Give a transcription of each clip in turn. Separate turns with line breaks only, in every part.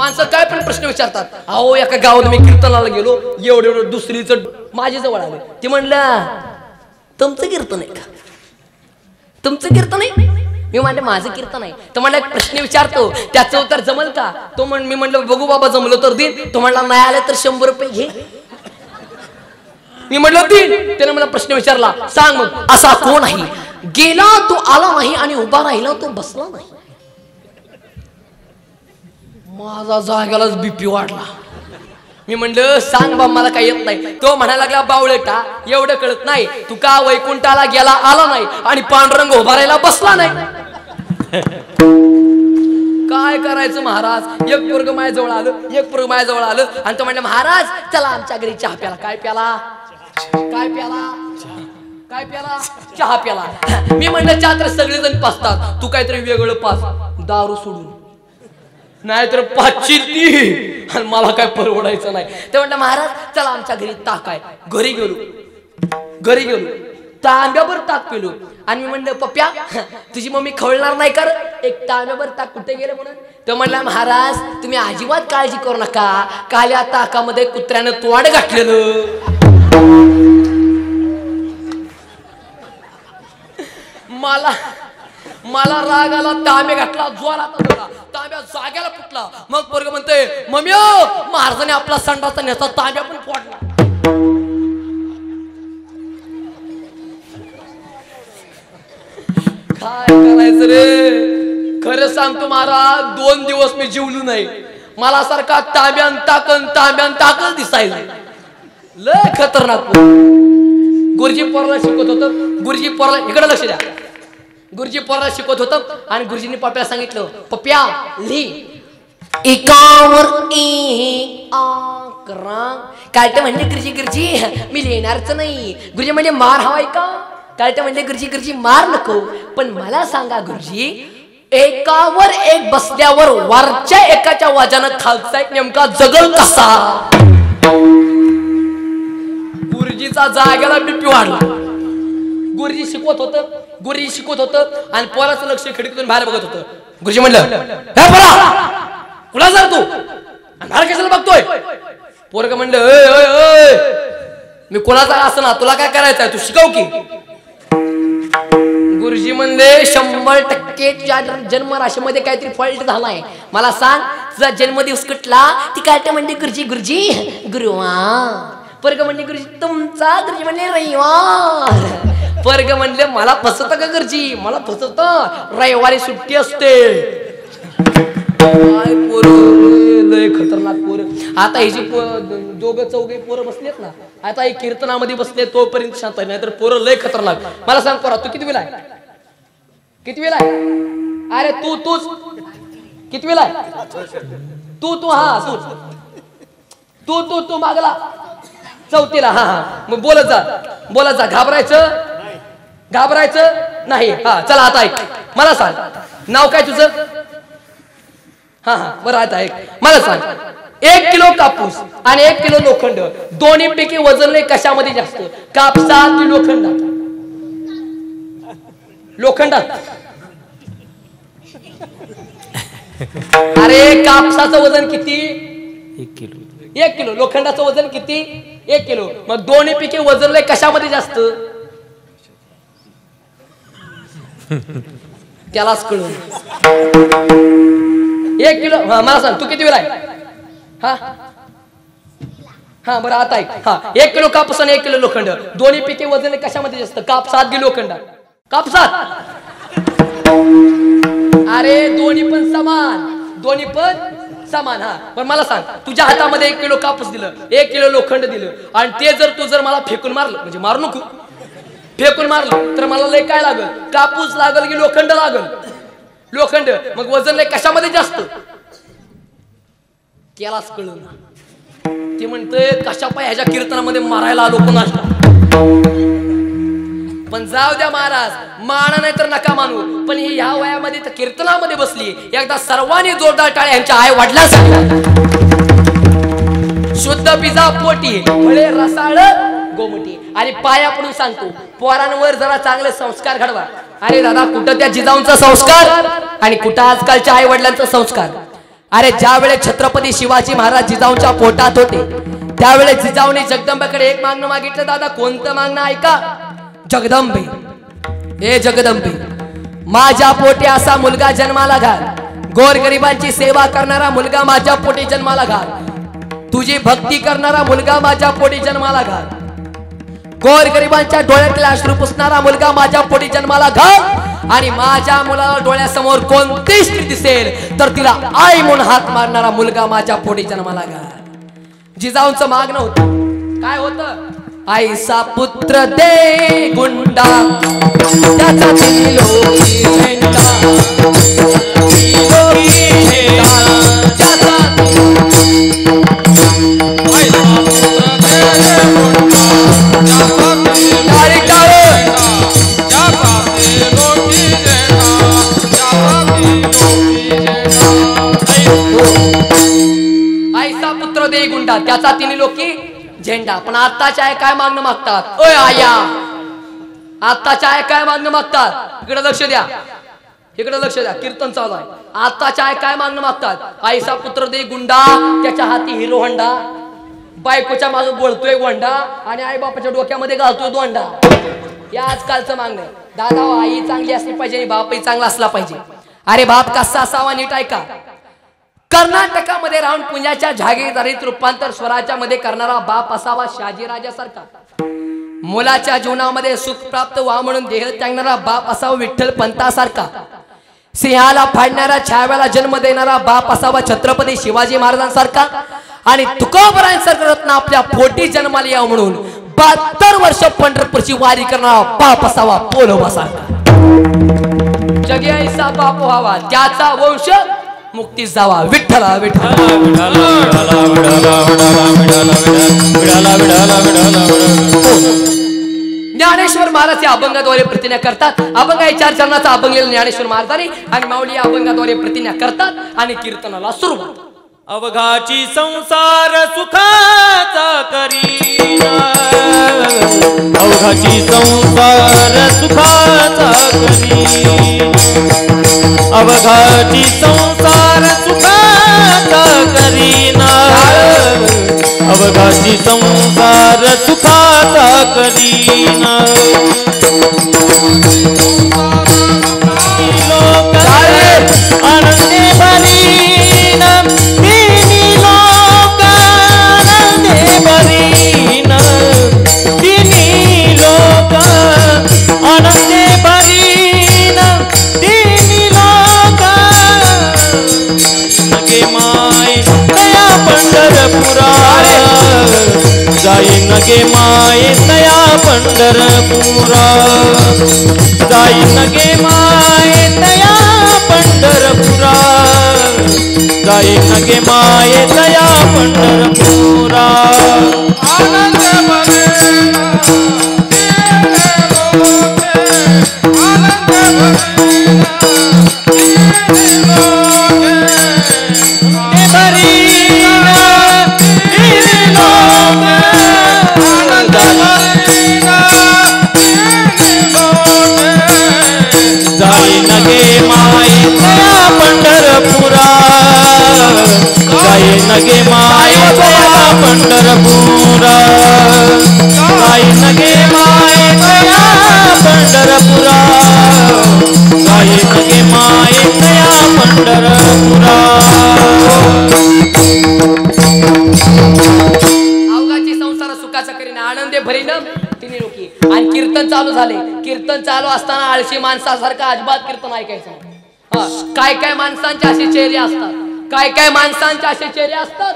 माणसं काय पण प्रश्न विचारतात. अहो एका गावात मी कीर्तनाला गेलो, एवढं दुसरीच माझ्या जवळ आले. ती म्हणलं तुमचं कीर्तन आहे का? तुमचं कीर्तन आहे? मी म्हणलं माझं कीर्तन आहे. तर म्हणलं एक प्रश्न विचारतो, त्याचं उत्तर जमल का? तो मी म्हणलं बघू बाबा जमलं तर देईन. तो म्हणला नाही आलं तर 100 रुपये घे. मी म्हणलं देईन. त्याने मला प्रश्न विचारला, सांग मग असा कोण आहे गेला तो आला नाही आणि उभा राहिला तो बसला नाही? माझा जाग्यालाच बीपी वाढला. मी म्हणलं सांग बा मला काही येत नाही. तो म्हणायला लागला बावळटा एवढं कळत नाही तू का वैकुंठाला गेला आला नाही आणि पांडुरंग उभा राहिला बसला नाही? काय करायचं महाराज? एक पोरग माझ्याजवळ आलं, एक पोरग माझ्याजवळ आलं आणि तो म्हणलं महाराज चला आमच्या घरी चहा प्याला. काय प्याला? काय प्याला? काय प्याला? चहा प्याला. मी म्हणलं चहा तर सगळेजण पाचतात, तू काहीतरी वेगळं पाच, दारू सोडून नाहीतर पाचशे ती आणि मला काय परवडायचं नाही. ते म्हणलं महाराज चला आमच्या घरी ताक आहे. घरी गेलो तांब्याभर ताक पिलो आणि मी म्हणलं पप्प्या तुझी मम्मी खवळणार नाही कर एक तांब्याभर ताक कुठे गेलं म्हणून? तो म्हणला महाराज तुम्ही अजिबात काळजी करू नका, काल्या ताकामध्ये कुत्र्यानं तोंड घातलेलं. मला राग आला, तांब्या घातला, जोरात आला, तांब्या जाग्याला फुटला. मग पोरग म्हणते मम्मी महाराजाने आपला संडाचा नेता तांब्या पण फोडला. काय करायचं रे? खरं सांगतो महाराज 2 दिवस मी जेवलो नाही. मला सारखा तांब्यान ताकन दिसायला लय खतरनाक. गुरुजी पोराला शिकवत होतं, गुरुजी पोराला इकडे लक्ष द्या. गुरुजी पोराला शिकवत होतं आणि गुरुजींनी पप्प्याला सांगितलं पप्प्या लिही एकावर एक आकरा. काय ते म्हणजे गुरुजी मी लिहिणारच नाही. गुरुजी म्हणजे मार हवाय का? काय ते म्हणजे गुरुजी मार नको, पण मला सांगा गुरुजी एकावर एक बसल्यावर वरच्या एकाच्या वाजानं खालचा एक नेमका जगल कसा? गुरुजीचा जाग्याला बीपी वाढला. गुरुजी शिकवत होतं आणि पोराचं लक्ष खिडकीतून बाहेर बघत होतं. गुरुजी म्हणलं कुणा जर तू बाहेर कशाला बघतोय? पोरग म्हणलं मी कोणाचा असं ना तुला काय करायचंय तू शिकव की. गुरुजी म्हणले 100% जन्म राशीमध्ये काहीतरी फॉल्ट झालाय. मला सांग तुझा जन्मदिवस कुठला? ती काय म्हणते गुरुजी गुरुवार. पोरग म्हणले गुरुजी तुमचा? गुरुजी म्हणले रविवार. पोरग म्हणले मला फसवतं का गुरुजी? मला फसवतं, रविवारी सुट्टी असते. काय पोरं लय खतरनाक पोरं. आता ही जी दोघं चौघे पोरं बसलेत ना, आता ही कीर्तनामध्ये बसले तोपर्यंत शांत नाही तर पोरं लय खतरनाक. मला सांग पोरा तू किती वेळा आहे? किती वेळा आहे? अरे तूच किती वेळा आहे? तू हा तू मागला 4थीला. हा मग बोलत जा घाबरायचं नाही. हा चला आता ऐक मला सांग नाव काय तुझं? हा बरं आता ऐक मला सांग 1 किलो कापूस आणि 1 किलो लोखंड दोन्ही पैकी वजन कशामध्ये जास्त? कापसात की लोखंडात? लोखंडात. अरे कापसाचं वजन किती?
1 किलो.
1 किलो. लोखंडाचं वजन किती? 1 किलो. मग दोन्ही पैकी वजन कशामध्ये जास्त? त्यालाच कळून 1 किलो. हा मला सांग तू किती वेळा आहे? हा बरं आता ऐक. हा 1 किलो कापूस आणि 1 किलो लोखंड दोन्ही पैकी वजन कशामध्ये जास्त? कापसात की लोखंडात? कापसात. अरे दोन्ही पण समान. हा पण मला सांग तुझ्या हातामध्ये 1 किलो कापूस दिलं, 1 किलो लोखंड दिलं आणि ते जर मला फेकून मारलं, म्हणजे मारू नको, फेकून मारलं तर मला लय काय लागल? कापूस लागल की लोखंड लागल? लोखंड. मग वजन कशामध्ये जास्त? त्यालाच कळलं. ते म्हणतंय कशा पाय ह्याच्या कीर्तनामध्ये मारायला आलो कोणाला. पण जाऊ द्या महाराज, माना नाही तर नका मानू, पण ही ह्या वयामध्ये तर कीर्तनामध्ये बसली. एकदा सर्वांनी जोरदार टाळ्या ह्यांच्या आई वडिलांसाठी. शुद्ध पिझा पोटी फळे रसाळ गोमटी. आणि पाया पडून सांगतो पोरांवर जरा चांगले संस्कार घडवा. अरे दादा कुठं त्या जिजाऊंचा संस्कार आणि कुठं आजकालच्या आई वडिलांचा संस्कार. अरे ज्या वेळेस छत्रपती शिवाजी महाराज जिजाऊंच्या पोटात होते त्यावेळेस जिजाऊने जगदंबेकडे एक मागणं मागितलं. दादा कोणतं मागणं ऐका. जगदंबे, हे जगदंबे, माझ्या पोटी असा मुलगा जन्माला घाल, गोरगरिबांची सेवा करणारा मुलगा माझ्या पोटी जन्माला घाल, तुझी भक्ती करणारा मुलगा माझ्या पोटी जन्माला घाल, गोरगरिबांच्या डोळ्यातले अश्रू पुसणारा मुलगा माझ्या पोटी जन्माला घाल, आणि माझ्या मुलाला डोळ्यासमोर कोणती स्त्री दिसेल तर तिला आई म्हणून हात मारणारा मुलगा माझ्या पोटी जन्माला घाल. जिजाऊंचं मागणं होतं. काय होतं? आईसा पुत्र दे गुंडा त्याचा लोकी झेंडा, आईसा पुत्र दे गुंडा त्याचा तिन्ही लोकी झेंडा. पण आत्ताच्या आहे काय मागणं मागतात? ओय आया, आत्ताच्या आहे काय मागणं मागतात? इकडे लक्ष द्या, इकडे लक्ष द्या, कीर्तन चालू आहे. आत्ताच्या आहे काय मागणं मागतात? आईसा पुत्र दे गुंडा त्याच्या हाती हिरो होंडा, बायकोच्या मागे बोलतोय गोंडा आणि आई बापाच्या डोक्यामध्ये घालतोय दोंडा. या आजकालचं मागणं. दादा आई चांगली असली पाहिजे आणि बापही चांगला असला पाहिजे. अरे बाप कसा असावा नीट ऐका. कर्नाटकामध्ये राहून पुण्याच्या जागीरदारीत रूपांतर स्वराच्या मध्ये करणारा बाप असावा शहाजीराजासारखा. मुलाच्या जीवनामध्ये सुख प्राप्त व्हा म्हणून देह त्यागणारा बाप असावा विठ्ठल पंतासारखा. सिंहाला फाडणारा छाव्याला जन्म देणारा बाप असावा छत्रपती शिवाजी महाराजांसारखा. आणि तुकोबरांसारखं रत्न आपल्या पोटी जन्माला यावं म्हणून 72 वर्ष पंढरपूरची वारी करणारा बाप असावा पोलोबासारखा. जगी ऐसा बाप व्हावा त्याचा वंश मुक्तीस जावा. विठ्ठला विठ्ठला ज्ञानेश्वर महाराज या अभंगाद्वारे प्रतिज्ञा करतात. अभंग आहे 4 चरणाचा अभंगलेला ज्ञानेश्वर महाराजांनी आणि माऊली या अभंगाद्वारे प्रतिज्ञा करतात आणि कीर्तनाला सुरुवात.
अवघाची संसार सुखाचा करीना, अवघाची संसार सुखाचा करीना, अवघाची संसार सुखाचा करीना, अवघाची संसार सुखाचा करीना. लोक आनंदे भरीना, तिन्ही लोक आनंदे भरीना, तिन्ही लोक आनंदे भरीना, तिन्ही लोक नगे माय तया पंढरपुरा, जाई नगे माय तया पंढरपुरा, जाई नगे माय तया पंढरपुरा, जाई नगे माय तया पंढरपुरा. आनंद भरेना आनंद भरेना तिन्ही लोक, आनंद भरेना तिन्ही लोक, जाई नगे माय तया पंढरपुरा, जाई नगे माय तया पंढरपुरा, जाई नगे माय तया पंढरपुरा, जाई नगे माय तया पंढरपुरा.
अवघाची संसार सुखाचा करीन आनंदे भरीन तिन्ही लोकी. आणि कीर्तन चालू झाले. कीर्तन चालू असताना आळशी माणसासारखं अजिबात कीर्तन ऐकायचं. काय काय माणसांचे असे चेहरे असतात, काय काय माणसांचे असे चेहरे असतात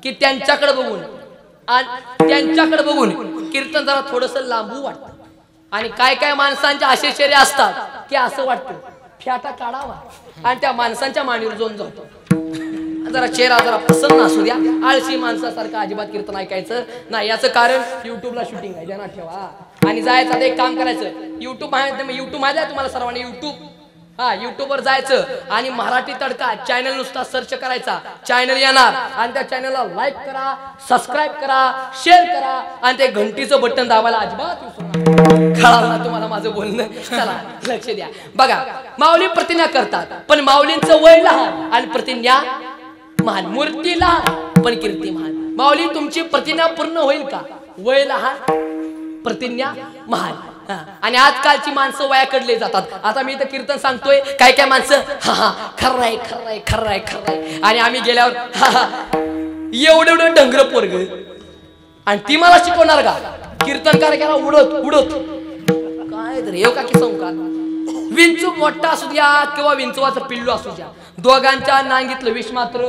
की त्यांच्याकडे बघून कीर्तन जरा थोडस लांबू वाटतं. आणि काय काय माणसांचे असे चेहरे असतात की असं वाटतं फ्याटा काढावा आणि त्या माणसांच्या मांडीवर जाऊन जातो. जरा चेहरा जरा प्रसन्न असू द्या. आळशी माणसासारखं अजिबात कीर्तन ऐकायचं नाही. याचं कारण युट्यूबला शूटिंग आहे, ध्यानात ठेवा. आणि जायचं आता एक काम करायचं. युट्यूब माहिती आहे तुम्हाला सर्वांनी. युट्यूबवर जायचं आणि मराठी तडका चॅनल नुसता सर्च करायचा. चॅनल येणार आणि त्या चॅनलला लाईक करा, सबस्क्राईब करा, शेअर करा आणि ते घंटीचं बटन दाबायला अजिबात विसरू नका. कळालं ना तुम्हाला माझं बोलणं? चला लक्ष द्या. बघा माऊली प्रतिज्ञा करतात पण माऊलींचं वय लहान आणि प्रतिज्ञा महान, मूर्ती लहान पण कीर्ती महान. माऊली तुमची प्रतिज्ञा पूर्ण होईल का? वय लहान प्रतिज्ञा महान. आणि आजकालची माणसं वयाकडले जातात. आता मी तर कीर्तन सांगतोय, काय काय माणसं हा हा खर्राय खर्राय खर्राय खर्राय, आणि आम्ही गेल्यावर हा हा एवढं डंगर पोरग, आणि ती मला शिकवणार का? कीर्तनकार केला उडत उडत काय तर येऊ का की संकार. विंचू मोठा असू द्या किंवा विंचवाचं पिल्लू असू द्या, दोघांच्या नांगीतलं विष मात्र,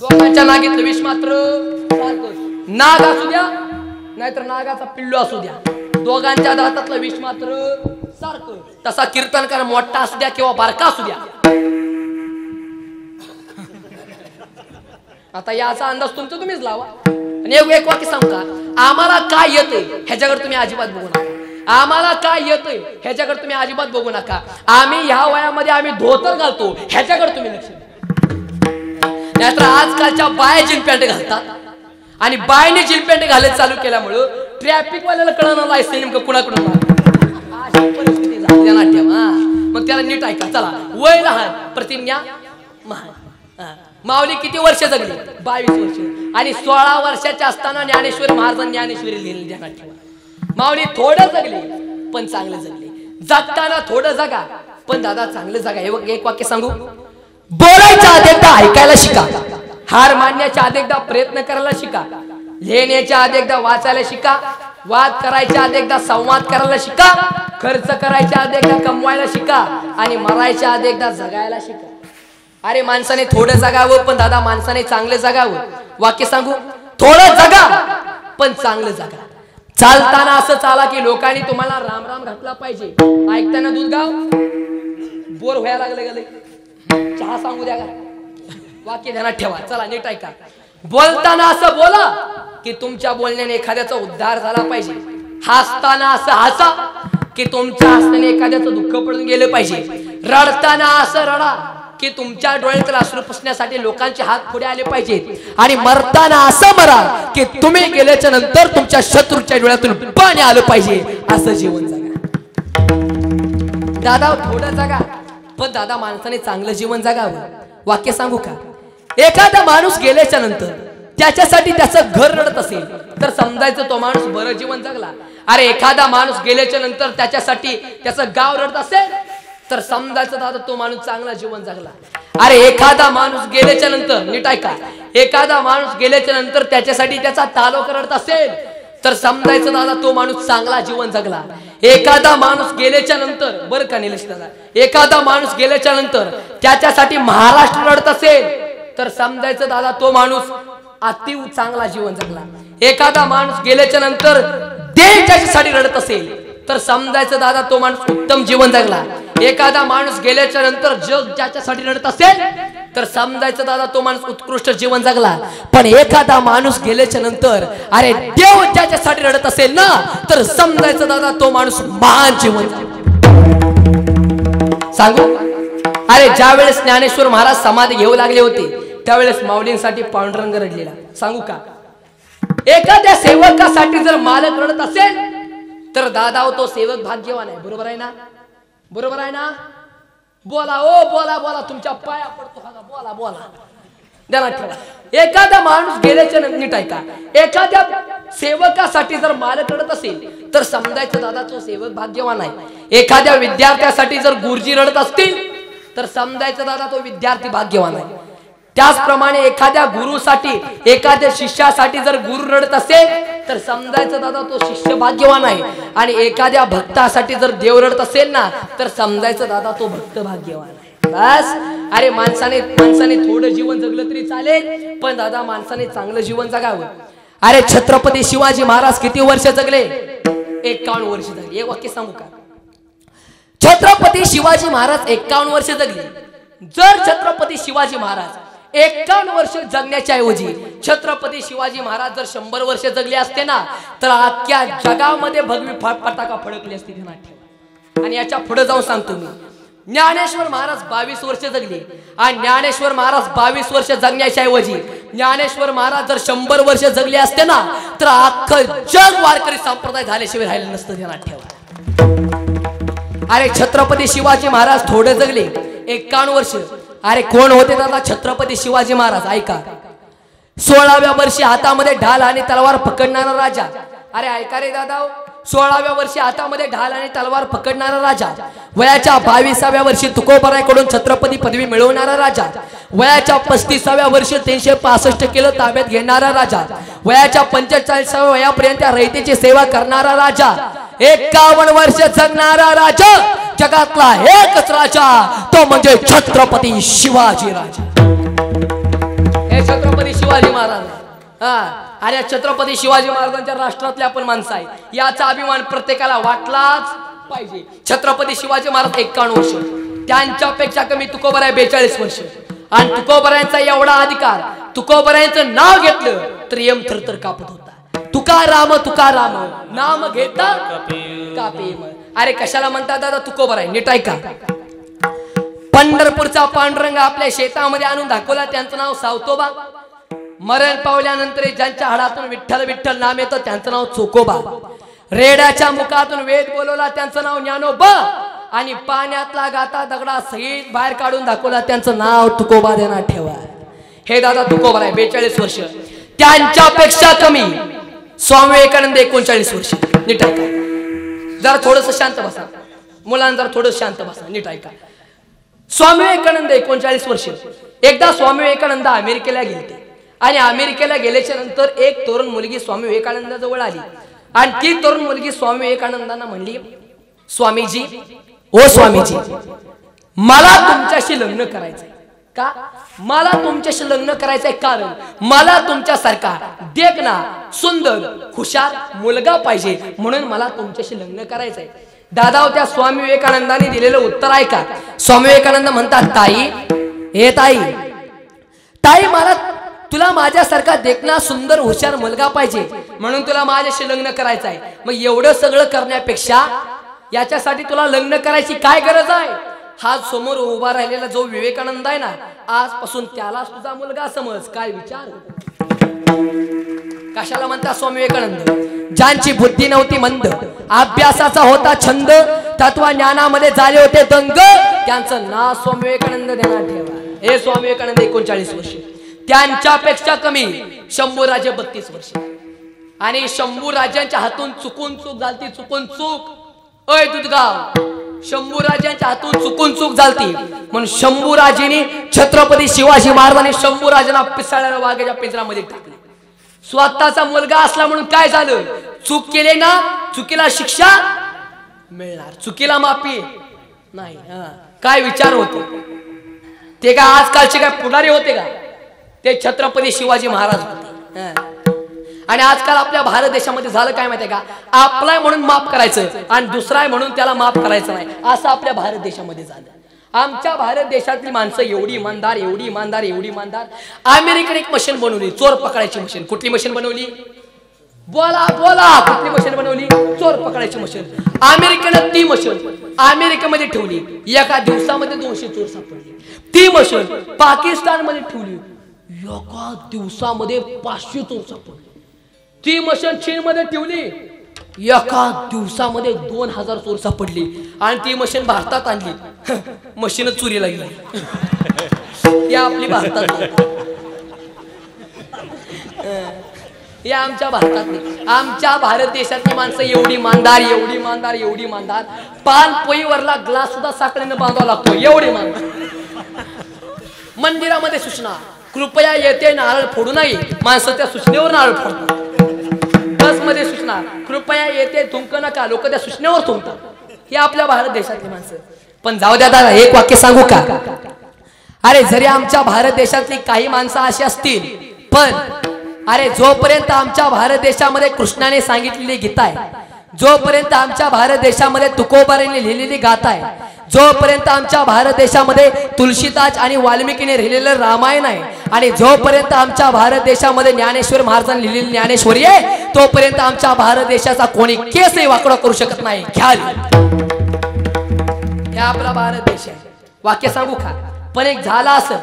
दोघांच्या नांगीतलं विष मात्र सारखं. नाग असू द्या नाहीतर नागाचा पिल्लू असू द्या, दोघांच्या दातातलं विष मात्र सारखं. तसा कीर्तनकार मोठा असू द्या किंवा बारका असू द्या. आता याचा अंदाज तुमचा तुम्हीच लावा. आणि एक वाक्य सांगू का? आम्हाला काय येतंय ह्याच्याकडे तुम्ही अजिबात बघू नका. आम्हाला काय येतंय ह्याच्याकडे तुम्ही अजिबात बघू नका. आम्ही ह्या वयामध्ये आम्ही धोतर घालतो ह्याच्याकडे तुम्ही लक्ष द्या. नाहीतर आजकालच्या बाया जीन पॅन्ट घालतात, आणि बायने जीन पॅन्ट घालायला चालू केल्यामुळं ट्रॅफिक वाल्याला कळणार लायसन नेमकं कुणाकडून अशी परिस्थिती झाली नाट्य. मग त्याला नीट ऐका. चला, वय लहान प्रतिज्ञा महान. माऊली किती वर्ष जगली? 22 वर्ष. आणि 16 वर्षाच्या असताना ज्ञानेश्वर महाराजांनी ज्ञानेश्वरी लिहिली. ध्यानात ठेवा, माऊली थोडं जगले पण चांगलं जगले. जगताना थोडं जगा पण दादा चांगलं जगा. हे एक वाक्य सांगू, बोलायच्या आधी एकदा ऐकायला शिका, हार मानण्याच्या आधी एकदा प्रयत्न करायला शिका, लिहिण्याच्या आधी एकदा वाचायला शिका, वाद करायच्या आधी एकदा संवाद करायला शिका, खर्च करायच्या आधी एकदा कमवायला शिका, आणि मरायच्या आधी एकदा जगायला शिका. अरे माणसाने थोडं जगावं पण दादा माणसाने चांगलं जगावं. वाक्य सांगू, थोडं जगा पण चांगलं जगा. चालताना असं चाला की लोकांनी तुम्हाला राम राम घातला पाहिजे. ऐकताना दूध गाव बोर व्हायला लागले गेले, चहा सांगू द्या का? वाक्य ध्यानात ठेवा. चला नीट ऐका. बोलताना असं बोला की तुमच्या बोलण्याने एखाद्याचा उद्धार झाला पाहिजे. हसताना असं हसा की तुमच्या हसण्याने एखाद्याचं दुःख पडून गेलं पाहिजे. रडताना असं रडा की तुमच्या डोळ्यातील अश्रू पुसण्यासाठी लोकांचे हात पुढे आले पाहिजेत. आणि मरताना असं मरा की तुम्ही गेल्याच्या नंतर तुमच्या शत्रूच्या डोळ्यातून पाणी आलं पाहिजे. असं जीवन जगा. दादा थोडं जगा पण दादा माणसाने चांगलं जीवन जगावं. वाक्य सांगू का? एखादा माणूस गेल्याच्या नंतर त्याच्यासाठी त्याचं घर रडत असेल तर समजायचं तो माणूस बरं जीवन जगला. अरे एखादा माणूस गेल्याच्या नंतर त्याच्यासाठी त्याचं गाव रडत असेल तर समजायचं दादा तो माणूस चांगला जीवन जगला. अरे एखादा माणूस गेल्याच्या नंतर नीट ऐका, एखादा माणूस गेल्याच्या नंतर त्याच्यासाठी त्याचा तालुका रडत असेल तर समजायचं दादा तो माणूस चांगला जीवन जगला. एखादा माणूस गेल्याच्या नंतर बरं का निलेश दादा, एखादा माणूस गेल्याच्या नंतर त्याच्यासाठी महाराष्ट्र रडत असेल तर समजायचं दादा तो माणूस अति चांगला जीवन जगला. एखादा माणूस गेल्याच्या नंतर देश त्याच्यासाठी रडत असेल तर समजायचं दादा तो माणूस उत्तम जीवन जगला. एखादा माणूस गेल्याच्या नंतर जग ज्याच्यासाठी रडत असेल तर समजायचं दादा तो माणूस उत्कृष्ट जीवन जगला. पण एखादा माणूस गेल्याच्या नंतर अरे देव ज्याच्यासाठी रडत असेल ना तर समजायचं दादा तो माणूस महान जीवन सांगू. अरे ज्या वेळेस ज्ञानेश्वर महाराज समाधी घेऊ लागले होते त्यावेळेस माऊलींसाठी पांडुरंग रडलेला. सांगू का? एखाद्या सेवकासाठी जर मालक रडत असेल तर दादा तो सेवक भाग्यवान आहे. बरोबर आहे ना? बरोबर आहे ना? बोला ओ बोला बोला, तुमच्या पाया पडतो. बोला बोला ध्यानात ठेवा. एखादा माणूस गेल्याच्या नीट ऐका, एखाद्या सेवकासाठी जर मालक रडत असेल तर समजायचं दादा तो सेवक भाग्यवान आहे. एखाद्या विद्यार्थ्यासाठी जर गुरुजी रडत असतील तर समजायचं दादा तो विद्यार्थी भाग्यवान आहे. त्याचप्रमाणे एखाद्या गुरुसाठी एखाद्या शिष्यासाठी जर गुरु रडत असेल तर समजायचं दादा तो शिष्य भाग्यवान आहे. आणि एखाद्या भक्तासाठी जर देव रडत असेल ना तर समजायचं दादा तो भक्त भाग्यवान आहे. बस. अरे माणसाने थोडं जीवन जगलं तरी चालेल पण दादा माणसाने चांगलं जीवन जगावं. अरे छत्रपती शिवाजी महाराज किती वर्ष जगले? 51 वर्ष जगले. एक वाक्य सांगू का? छत्रपती शिवाजी महाराज 51 वर्ष जगले. जर छत्रपती शिवाजी महाराज 51 वर्ष जगण्याच्या ऐवजी छत्रपती शिवाजी महाराज जर 100 वर्ष जगले असते ना तर अख्ख्या जगामध्ये भगवी पताका फडकली असती. आणि याच्या पुढे जाऊन सांगतो मी, ज्ञानेश्वर महाराज 22 वर्ष जगले. आणि ज्ञानेश्वर महाराज 22 वर्ष जगण्याच्या ऐवजी ज्ञानेश्वर महाराज जर 100 वर्ष जगले असते ना तर अख्खं जग वारकरी संप्रदाय झाल्याशिवाय राहिलं नसतं. ध्यानात ठेवा. अरे छत्रपती शिवाजी महाराज थोडे जगले 51 वर्ष अरे कोण होते दादा? छत्रपती शिवाजी महाराज. ऐका, 16व्या वर्षी हातामध्ये ढाल आणि तलवार पकडणारा राजा. अरे ऐका रे दादा, 16व्या वर्षी हातामध्ये ढाल आणि तलवार पकडणारा राजा, वयाच्या 22व्या वर्षी तुकोबरायकडून छत्रपती पदवी मिळवणारा राजा, वयाच्या 35व्या वर्षी 365 किलो ताब्यात घेणारा राजा, वयाच्या 45व्या वयापर्यंत रयतेची सेवा करणारा राजा, 51 वर्ष जगणारा राजा, जगातला एकच राजा, तो म्हणजे छत्रपती शिवाजी राजा. हे छत्रपती शिवाजी महाराज. अरे छत्रपती शिवाजी महाराजांच्या राष्ट्रातले आपण माणसं आहे, याचा अभिमान प्रत्येकाला वाटलाच पाहिजे. छत्रपती शिवाजी महाराज 51 वर्ष, त्यांच्यापेक्षा कमी तुकोबराय 42 वर्ष. आणि तुकोबरायांचा एवढा अधिकार, तुकोबरायांचं नाव घेतलं तर यम थरथर कापत होता. तुकाराम तुकाराम नाम घेता कापेम. अरे कशाला म्हणतात दादा तुकोबराय? नीट ऐका. पंढरपूरचा पांडुरंग आपल्या शेतामध्ये आणून दाखवला, त्यांचं नाव सावतोबा. मरण पावल्यानंतर ज्यांच्या हाडातून विठ्ठल विठ्ठल नाम येतं त्यांचं नाव चोकोबा. रेड्याच्या मुखातून वेद बोलवला त्यांचं नाव ज्ञानोबा. आणि पाण्यातला गाता दगडा सहित बाहेर काढून दाखवला त्यांचं नाव तुकोबा देणार ठेवा. हे दादा तुकोबा आहे 42 वर्ष. त्यांच्यापेक्षा कमी स्वामी विवेकानंद 39 वर्ष. नीट ऐका, जरा थोडस शांत बसा मुलांना, जरा थोडं शांत बसा, नीट ऐका. स्वामी विवेकानंद 39 वर्ष. एकदा स्वामी विवेकानंद अमेरिकेला गेले आणि अमेरिकेला गेल्याच्या नंतर एक तरुण मुलगी स्वामी विवेकानंद जवळ आली आणि ती तरुण मुलगी स्वामी विवेकानंदांना म्हणली, स्वामीजी, ओ स्वामीजी, मला तुमच्याशी लग्न करायचंय. का? मला तुमच्याशी लग्न करायचंय कारण मला तुमच्यासारखा देखना सुंदर हुशार मुलगा पाहिजे, म्हणून मला तुमच्याशी लग्न करायचंय. दादा त्या स्वामी विवेकानंदांनी दिलेलं उत्तर ऐका. स्वामी विवेकानंद म्हणतात, ताई, हे ताई, ताई, मला तुला माझ्यासारखा देखना सुंदर हुशार मुलगा पाहिजे, म्हणून तुला माझ्याशी लग्न करायचं आहे. मग एवढं सगळं करण्यापेक्षा याच्यासाठी तुला लग्न करायची काय गरज आहे? हा समोर उभा राहिलेला जो विवेकानंद आहे ना, आजपासून त्यालाच तुझा मुलगा समज. काय विचार? कशाला म्हणतात स्वामी विवेकानंद? ज्यांची बुद्धी नव्हती मंद, अभ्यासाचा होता छंद, तत्वज्ञानामध्ये झाले होते दंग, त्यांचं नाव स्वामी विवेकानंद देणार ठेवा. हे स्वामी विवेकानंद 39 वर्ष. त्यांच्यापेक्षा कमी शंभूराजे 32 वर्ष. आणि शंभूराजांच्या हातून चुकून चूक झालती, चुकून चूक. अय दुधगाव, शंभूराजांच्या हातून चुकून चूक झालती म्हणून शंभूराजेने छत्रपती शिवाजी महाराजांनी शंभूराजांना पिसाळ्याला वाघाच्या पिंजऱ्यामध्ये टाकले. स्वतःचा मुलगा असला म्हणून काय झालं? चूक केले ना, चुकीला शिक्षा मिळणार, चुकीला माफी नाही. काय विचार होते ते? का आजकालचे काय पुढारी होते का? ते छत्रपती शिवाजी महाराज होते. आणि आजकाल आपल्या भारत देशामध्ये झालं काय माहितीये का? आपलाय म्हणून माफ करायचं आणि दुसरा आहे म्हणून त्याला माफ करायचं नाही, असं आपल्या भारत देशामध्ये झालं. आमच्या भारत देशातली माणसं एवढी इमानदार, एवढी इमानदार, एवढी इमानदार. अमेरिकेने एक मशीन बनवली, चोर पकडायची मशीन. कुठली मशीन बनवली? बोला बोला, कुठली मशीन बनवली? चोर पकडायची मशीन. अमेरिकेनं ती मशीन अमेरिकेमध्ये ठेवली, एका दिवसामध्ये 200 चोर सापडले. ती मशीन पाकिस्तान मध्ये ठेवली, एका दिवसामध्ये 500 चोर सापडले. ती मशीन चीन मध्ये ठेवली, एका दिवसामध्ये 2000 चोर सापडली. आणि ती मशीन भारतात आणली, मशीन चोरीला गेली. या आपली भारतात, या आमच्या भारतातली, आमच्या भारत देशातली माणसं एवढी इमानदार, एवढी इमानदार, एवढी इमानदार. पान पोईवरला ग्लास सुद्धा साखळीने बांधावा लागतो, एवढी इमानदार. मंदिरामध्ये सूचना, कृपया येते नारळ फोडू नये, माणसं त्या सूचनेवर नारळ फोडतात. बस मध्ये सूचना, कृपया येते थुंक नका, लोक त्या सूचनेवर थुंकतात. हे आपल्या भारत देशातली माणसं. पण जाऊ द्या दादा, एक वाक्य सांगू का? अरे जरी आमच्या भारत देशातली काही माणसं अशी असतील, पण अरे जोपर्यंत आमच्या भारत देशामध्ये कृष्णाने सांगितलेली गीता आहे, जोपर्यंत आमच्या भारत देशामध्ये तुकोबाराने लिहिलेली गाथा आहे, जोपर्यंत आमच्या भारत देशामध्ये तुलसीदास आणि वाल्मिकीने लिहिलेलं रामायण आहे, आणि जोपर्यंत आमच्या भारत देशामध्ये ज्ञानेश्वर महाराजांनी लिहिलेली ज्ञानेश्वरी आहे, तोपर्यंत आमच्या भारत देशाचा कोणी केसही वाकडा करू शकत नाही. हे आपला भारत देश आहे. वाक्य सांगू का? पण एक झाला असं,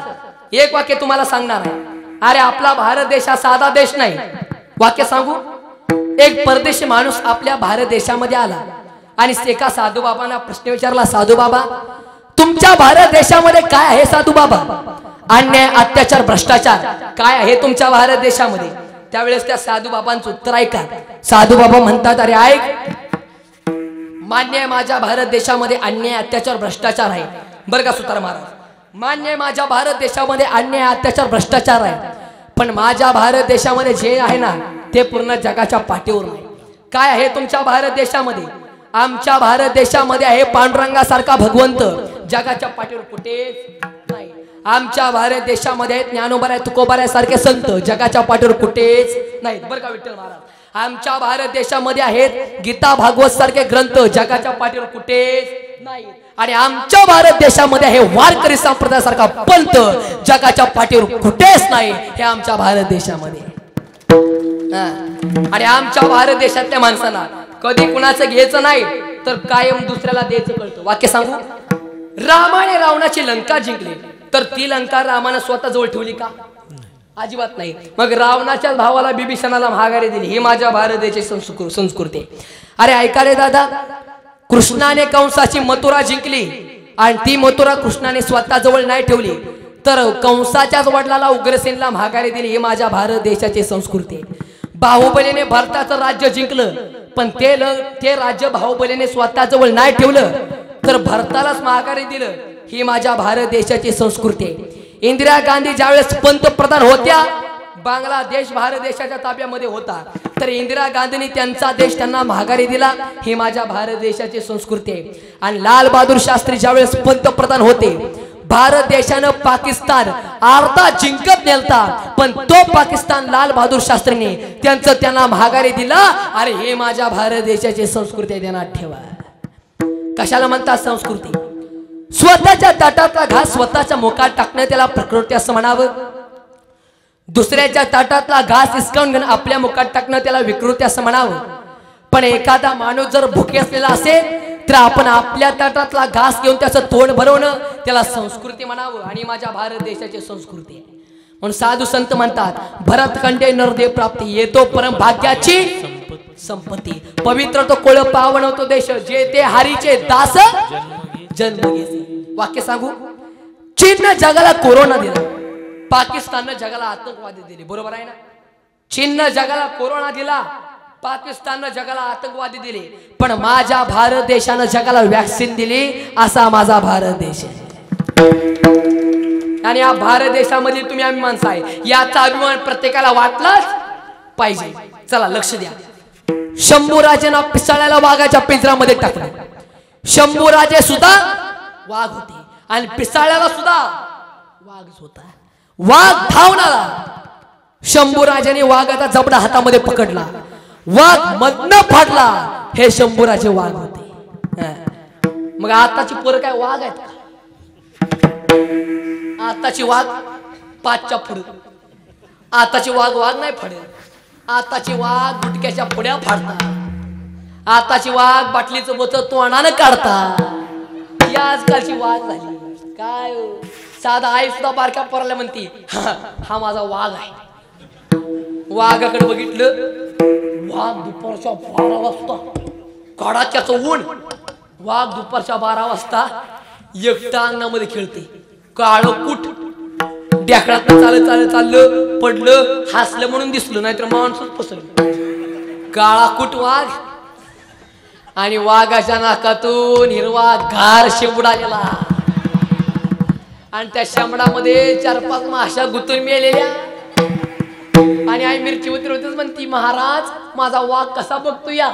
एक वाक्य तुम्हाला सांगणार आहे. अरे आपला भारत देश हा साधा देश नाही. वाक्य सांगू, एक परदेशी माणूस आपल्या भारत देशामध्ये आला आणि एका साधू बाबांना प्रश्न विचारला, साधू बाबा तुमच्या भारत देशामध्ये काय आहे साधू बाबा? अन्याय, अत्याचार, भ्रष्टाचार काय आहे तुमच्या भारत देशामध्ये? त्यावेळेस त्या साधू बाबांचं उत्तर ऐका. साधू बाबा म्हणतात, अरे ऐक, मान्य आहे माझ्या भारत देशामध्ये अन्याय, अत्याचार, भ्रष्टाचार आहे बरं का सुतार महाराज. मान्य आहे माझ्या भारत देशामध्ये अन्याय, अत्याचार, भ्रष्टाचार आहे. पण माझ्या भारत देशामध्ये जे आहे ना ते पूर्ण जगाच्या पाठीवर नाही. काय आहे तुमच्या भारत देशामध्ये? आमच्या भारत देशामध्ये आहे पांडुरंगासारखा भगवंत, जगाच्या पाठीवर कुठेच नाही. आमच्या भारत देशामध्ये आहेत ज्ञानोबा, तुकोबा सारखे संत, जगाच्या पाठीवर कुठेच नाहीत बरं का विठ्ठल महाराज. आमच्या भारत देशामध्ये आहेत गीता, भागवत सारखे ग्रंथ, जगाच्या पाठीवर कुठेच नाही. आणि आमच्या भारत देशामध्ये आहे वारकरी संप्रदायासारखा पंथ, जगाच्या पाठीवर कुठेच नाही. हे आमच्या भारत देशामध्ये. आणि आमच्या भारत देशातल्या माणसाला कधी कुणाचं घ्यायचं नाही तर कायम दुसऱ्याला द्यायचं कळतं. वाक्य सांगू, रामाने रावणाची लंका जिंकली तर ती लंका रामाने स्वतः जवळ ठेवली का? अजिबात नाही. मग रावणाच्या भावाला बिभीषणाला महागारी दिली. ही माझ्या भारत देशाची संस्कृती. अरे ऐका रे दादा, कृष्णाने कंसाची मथुरा जिंकली आणि ती मथुरा कृष्णाने स्वतः जवळ नाही ठेवली तर कंसाच्याच वडिलाला उग्रसेनला महागारी दिली. ही माझ्या भारत देशाची संस्कृती. बाहुबलीने भारताचं राज्य जिंकलं पण ते राज्य बाहुबलीने स्वतः जवळ नाही ठेवलं तर भारतालाच महागारी दिलं. ही माझ्या भारत देशाची संस्कृती आहे. इंदिरा गांधी ज्यावेळेस पंतप्रधान होत्या, बांगलादेश भारत देशाच्या ताब्यामध्ये होता तर इंदिरा गांधींनी त्यांचा देश त्यांना महागारी दिला. ही माझ्या भारत देशाची संस्कृती आहे. आणि लाल बहादूर शास्त्री ज्यावेळेस पंतप्रधान होते, भारत देशानं पाकिस्तान अर्धा जिंकत नेलता पण तो पाकिस्तान लाल बहादूर शास्त्रीने त्यांना महागारी दिला. अरे हे माझ्या भारत देशाची संस्कृती ध्यानात ठेवा. कशाला म्हणतात संस्कृती? स्वतःच्या ताटातला घास स्वतःच्या मुखात टाकणं त्याला प्रकृती असं म्हणावं. दुसऱ्याच्या ताटातला घास हिसकावून घेऊन आपल्या मुखात टाकणं त्याला विकृती असं म्हणावं. पण एखादा माणूस जर भुके असलेला असेल तर आपण आपल्या ताटातला घास घेऊन त्याचं तोंड भरवणं त्याला संस्कृती म्हणावं. आणि माझ्या भारत देशाची संस्कृती आहे. म्हणून साधू संत म्हणतात, भरतखंडे नरदेव प्राप्ती येतो परम भाग्याची संपत्ती. पवित्र तो कोळ पावन होतो देश, जे ते हरीचे दास जन्म घेसे. वाक्य सांगू, चीननं जगाला कोरोना दिला, पाकिस्ताननं जगाला आतंकवादी दिले. बरोबर आहे ना? चीननं जगाला कोरोना दिला, पाकिस्ताननं जगाला आतंकवादी दिले. पण माझ्या भारत देशानं जगाला वॅक्सिन दिली. असा माझा भारत देश आहे. आणि या भारत देशामधील तुम्ही आम्ही माणसं आहे, याचा अभिमान प्रत्येकाला वाटलाच पाहिजे. चला लक्ष द्या. शंभूराजेंना पिसाळ्याला वाघाच्या पिंजऱ्यामध्ये टाकलं. शंभूराजे सुद्धा वाघ होते आणि पिसाळ्याला सुद्धा वाघच होता. वाघ धावून आला. शंभूराजाने वाघाचा जबडा हातामध्ये पकडला, वाघ मधनं फाडला. हे शंभूराजे वाघ होते. मग आताची पोरं काय वाघ आहेत का? आताची वाघ पाचच्या पुढे. आताची वाघ नाही फाडेल. आताची वाघ गुटक्याच्या पुड्या फाडतात. आताची वाघ बाटलीचं बोच तोंडानं काढतात. ही आजकालची वाघ झाली. काय साधा आई सुद्धा बारक्या पोराला म्हणती, हा माझा वाघ आहे. वाघाकडे बघितलं, वाघ दुपारच्या 12 वाजता काढाच्याचं ऊन, वाघ दुपारच्या 12 वाजता एकटा अंगणामध्ये खेळते. काळं कुट ढेकळात चाललं पडलं, हसलं म्हणून दिसलं, नाहीतर माणूसच पसरलं. काळा कुट वाघ आणि वाघाच्या नाकातून हिरवा गार शेंबडा गेला आणि त्या शेंबडामध्ये 4-5 माश्या गुतून मेलेल्या. आणि आई मिरची उतरवतच म्हणती, महाराज माझा वाघ कसा बघतो या,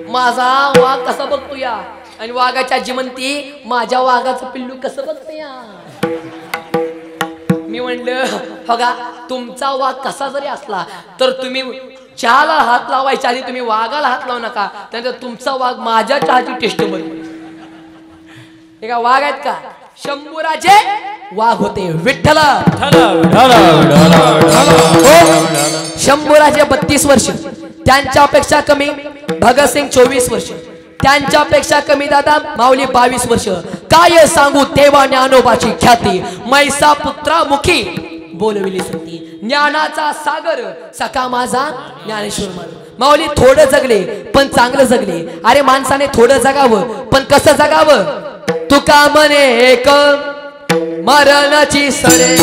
माझा वाघ कसा बघतो या. आणि वाघाची आजी म्हणती, माझ्या वाघाचं पिल्लू कसं बघतो या. मी म्हणलं, बघा तुमचा वाघ कसा जरी असला तर तुम्ही चहाला हात लावायच्या आधी तुम्ही वाघाला हात लावू नका, त्यानंतर तुमचा वाघ माझ्या चहाची टेस्ट बघेल. हे का वाघ आहेत का? शंभूराजे वाघ होते. विठ्ठला शंभूराजे 32 वर्ष, त्यांच्यापेक्षा कमी भगतसिंग 24 वर्ष, त्यांच्यापेक्षा कमी दादा माऊली 22 वर्ष. काय सांगू तेव्हा ज्ञानोबाची ख्याती, मैसा पुत्रा मुखी बोलविली सुरती. ज्ञानाचा सागर सखा माझा ज्ञानेश्वर माऊली. थोडं जगले पण चांगलं जगले. अरे माणसाने थोडं जगावं पण कसं जगावं? तुका म्हणे एक मरणाची सरे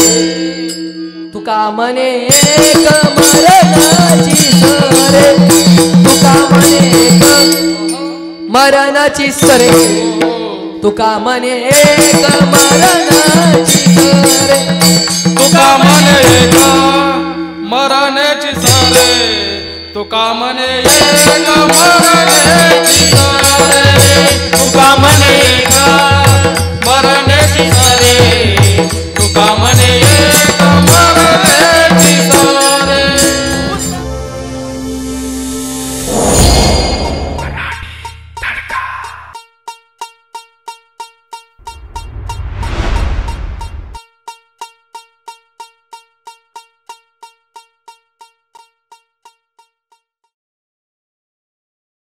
तुका म्हणे एक मरणाची सरे तुका म्हणे एक मरणाची सरे तुका म्हणे एक मरणाची सरे
तुका म्हणे एक मरणाची सरे तुका म्हणे एक मरणाची